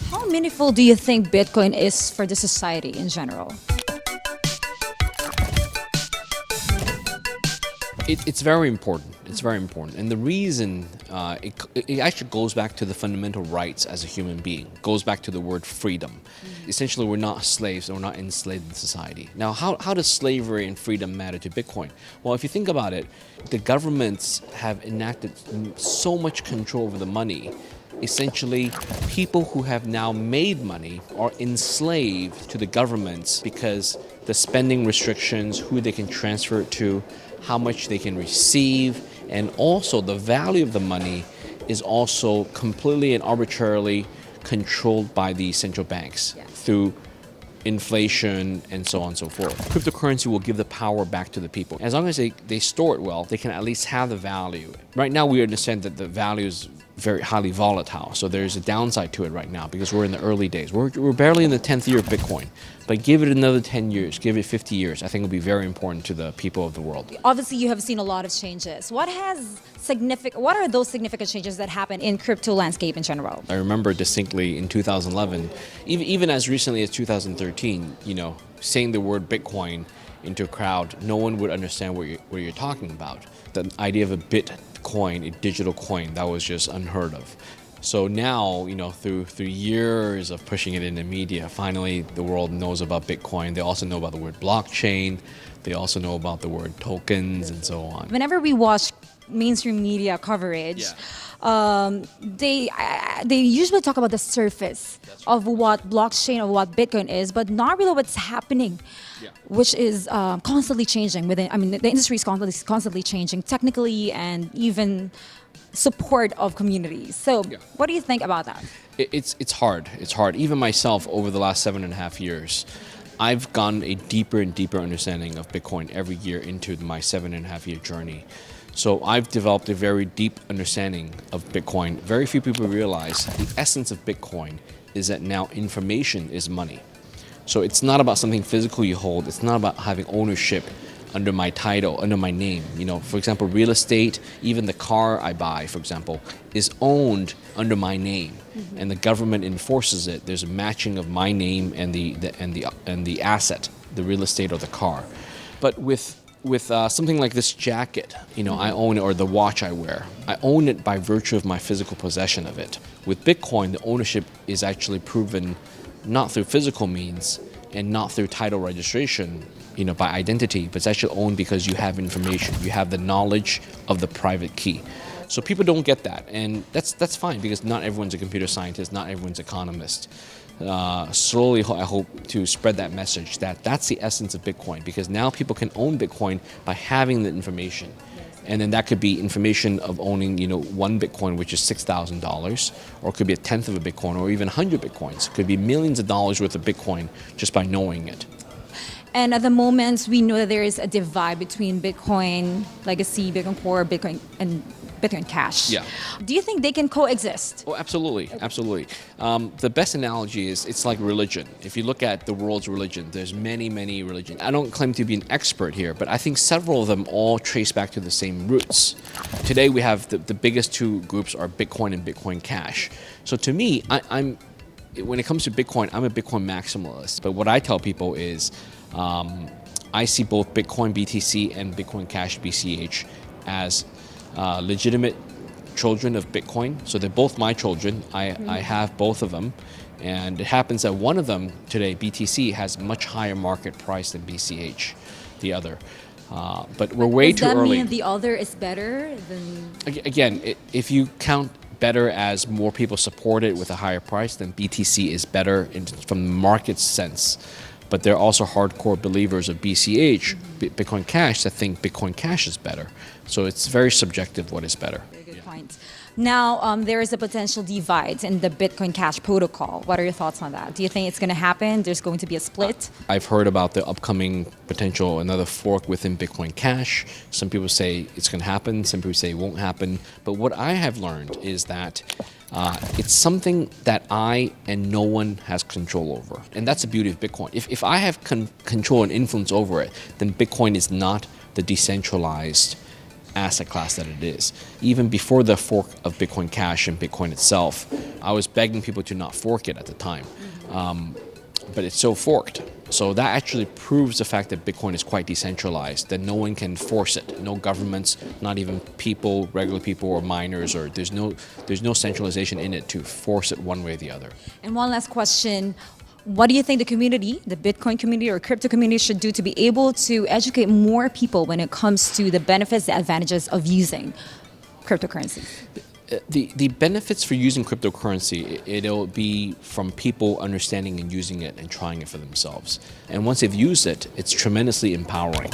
How meaningful do you think Bitcoin is for the society in general? It's very important. It's very important. And the reason it actually goes back to the fundamental rights as a human being. It goes back to the word freedom. Essentially, we're not slaves, we're not enslaved in society. Now, how does slavery and freedom matter to Bitcoin? Well, if you think about it, the governments have enacted so much control over the money. Essentially, people who have now made money are enslaved to the governments because the spending restrictions, who they can transfer it to, how much they can receive, and also the value of the money is also completely and arbitrarily controlled by the central banks through inflation and so on and so forth. Cryptocurrency will give the power back to the people. As long as they store it well, they can at least have the value. Right now we understand that the value is very highly volatile, so there's a downside to it right now because we're in the early days. We're barely in the 10th year of Bitcoin, but give it another 10 years, give it 50 years, I think it'll be very important to the people of the world. Obviously, you have seen a lot of changes. What are those significant changes that happen in crypto landscape in general? I remember distinctly in 2011, even as recently as 2013, saying the word Bitcoin into a crowd, no one would understand what you're talking about. The idea of a Bitcoin, a digital coin, that was just unheard of. So now, through years of pushing it in the media, finally the world knows about Bitcoin. They also know about the word blockchain. They also know about the word tokens and so on. Whenever we watch mainstream media coverage, they usually talk about the surface of what blockchain or what Bitcoin is, but not really what's happening, which is constantly changing. The industry is constantly changing technically and even support of communities. So what do you think about that? It's hard. It's hard. Even myself, over the last 7.5 years, I've gotten a deeper and deeper understanding of Bitcoin every year into my 7.5 year journey. So I've developed a very deep understanding of Bitcoin. Very few people realize the essence of Bitcoin is that now information is money. So it's not about something physical you hold. It's not about having ownership under my title, under my name. For example, real estate, even the car I buy, for example, is owned under my name, and the government enforces it. There's a matching of my name and the asset, the real estate or the car. But with something like this jacket, I own it, or the watch I wear, I own it by virtue of my physical possession of it. With Bitcoin, the ownership is actually proven not through physical means and not through title registration, by identity, but it's actually owned because you have information, you have the knowledge of the private key. So people don't get that, and that's fine because not everyone's a computer scientist, not everyone's an economist. Slowly, I hope to spread that message that that's the essence of Bitcoin, because now people can own Bitcoin by having the information. And then that could be information of owning, one Bitcoin, which is $6,000, or it could be a tenth of a Bitcoin, or even 100 Bitcoins. It could be millions of dollars worth of Bitcoin just by knowing it. And at the moment, we know that there is a divide between Bitcoin Legacy, Bitcoin Core, Bitcoin, and Bitcoin Cash. Yeah. Do you think they can coexist? Oh, absolutely, absolutely. The best analogy is it's like religion. If you look at the world's religion, there's many, many religions. I don't claim to be an expert here, but I think several of them all trace back to the same roots. Today we have the biggest two groups are Bitcoin and Bitcoin Cash. So to me, when it comes to Bitcoin, I'm a Bitcoin maximalist. But what I tell people is, I see both Bitcoin BTC and Bitcoin Cash BCH as legitimate children of Bitcoin. So they're both my children. I have both of them. And it happens that one of them today, BTC, has much higher market price than BCH, the other. But we're way too early. Does that mean the other is better than... Again, if you count better as more people support it with a higher price, then BTC is better from the market sense. But there are also hardcore believers of BCH, Bitcoin Cash, that think Bitcoin Cash is better. So it's very subjective what is better. Very good point. Now, there is a potential divide in the Bitcoin Cash protocol. What are your thoughts on that? Do you think it's going to happen? There's going to be a split? I've heard about the upcoming potential another fork within Bitcoin Cash. Some people say it's going to happen. Some people say it won't happen. But what I have learned is that it's something that I and no one has control over. And that's the beauty of Bitcoin. If I have control and influence over it, then Bitcoin is not the decentralized asset class that it is. Even before the fork of Bitcoin Cash and Bitcoin itself, I was begging people to not fork it at the time. But it's so forked. So that actually proves the fact that Bitcoin is quite decentralized, that no one can force it. No governments, not even people, regular people or miners, or there's no centralization in it to force it one way or the other. And one last question. What do you think the community, the Bitcoin community or crypto community should do to be able to educate more people when it comes to the benefits, the advantages of using cryptocurrencies? The benefits for using cryptocurrency, it'll be from people understanding and using it and trying it for themselves. And once they've used it, it's tremendously empowering.